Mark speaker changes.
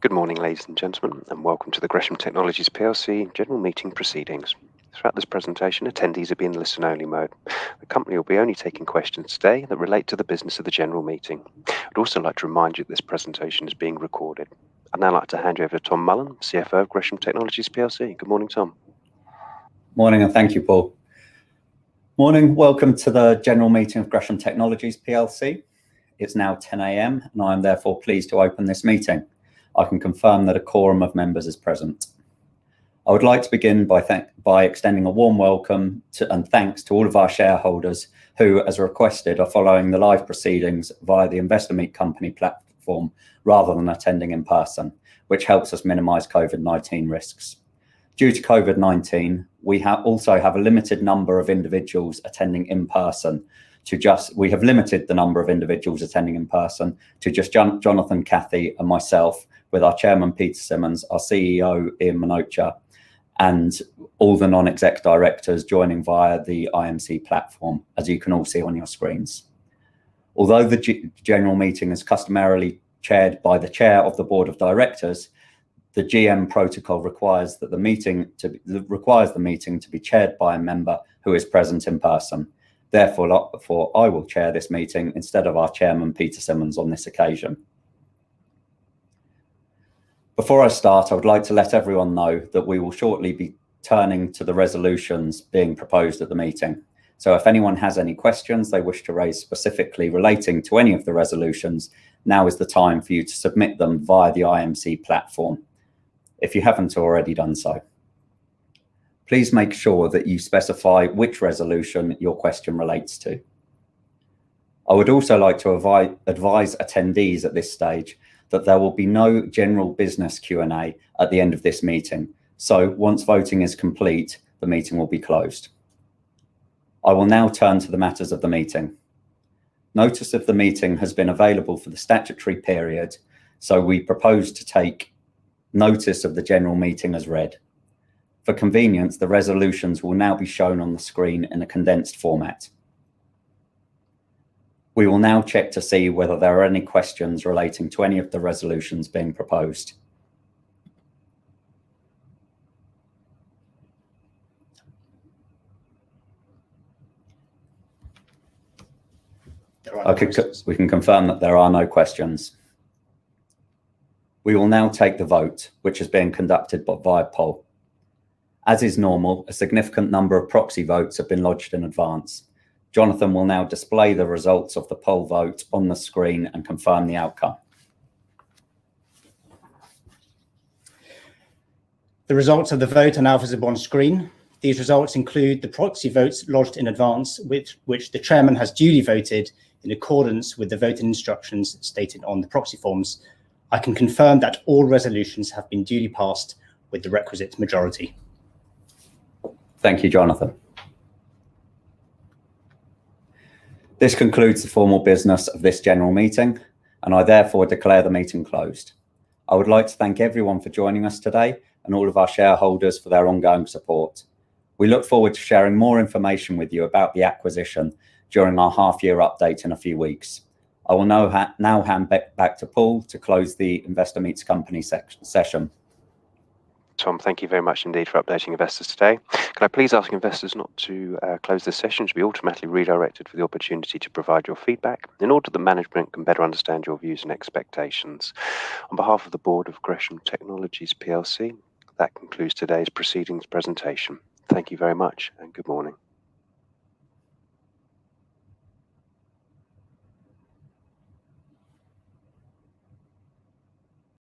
Speaker 1: Good morning, ladies and gentlemen, and welcome to the GRESHAM Technologies PLC General Meeting Proceedings. Throughout this presentation, attendees will be in listen-only mode. The company will be only taking questions today that relate to the business of the general meeting. I'd also like to remind you that this presentation is being recorded. I'd now like to hand you over to Tom Mullen, CFO of GRESHAM Technologies PLC. Good morning, Tom.
Speaker 2: Morning, and thank you, Paul. Morning, welcome to the General Meeting of GRESHAM Technologies PLC. It's now 10 a.m. and I am therefore pleased to open this meeting. I can confirm that a quorum of members is present. I would like to begin by extending a warm welcome and thanks to all of our shareholders who, as requested, are following the live proceedings via the Investor Meet Company platform rather than attending in person, which helps us minimise COVID-19 risks. Due to COVID-19, we also have a limited number of individuals attending in person. We have limited the number of individuals attending in person to just Jonathan, Kathy, and myself, with our chairman Peter Simmons, our CEO Ian Minocha, and all the non-exec directors joining via the IMC platform, as you can all see on your screens. Although the general meeting is customarily chaired by the chair of the board of directors, the GM protocol requires the meeting to be chaired by a member who is present in person. Therefore, I will chair this meeting instead of our chairman Peter Simmons on this occasion. Before I start, I would like to let everyone know that we will shortly be turning to the resolutions being proposed at the meeting. So if anyone has any questions they wish to raise specifically relating to any of the resolutions, now is the time for you to submit them via the IMC platform, if you haven't already done so. Please make sure that you specify which resolution your question relates to. I would also like to advise attendees at this stage that there will be no general business Q&A at the end of this meeting. So once voting is complete, the meeting will be closed. I will now turn to the matters of the meeting. Notice of the meeting has been available for the statutory period, so we propose to take notice of the general meeting as read. For convenience, the resolutions will now be shown on the screen in a condensed format. We will now check to see whether there are any questions relating to any of the resolutions being proposed. We can confirm that there are no questions. We will now take the vote, which is being conducted via poll. As is normal, a significant number of proxy votes have been lodged in advance. Jonathan will now display the results of the poll vote on the screen and confirm the outcome.
Speaker 3: The results of the vote are now visible on screen. These results include the proxy votes lodged in advance, which the chairman has duly voted in accordance with the voting instructions stated on the proxy forms. I can confirm that all resolutions have been duly passed with the requisite majority.
Speaker 2: Thank you, Jonathan. This concludes the formal business of this general meeting, and I therefore declare the meeting closed. I would like to thank everyone for joining us today and all of our shareholders for their ongoing support. We look forward to sharing more information with you about the acquisition during our half-year update in a few weeks. I will now hand back to Paul to close the Investor Meets Company session.
Speaker 1: Tom, thank you very much indeed for updating investors today. Can I please ask investors not to close this session, to be automatically redirected for the opportunity to provide your feedback in order that management can better understand your views and expectations. On behalf of the board of GRESHAM Technologies PLC, that concludes today's proceedings presentation. Thank you very much and good morning.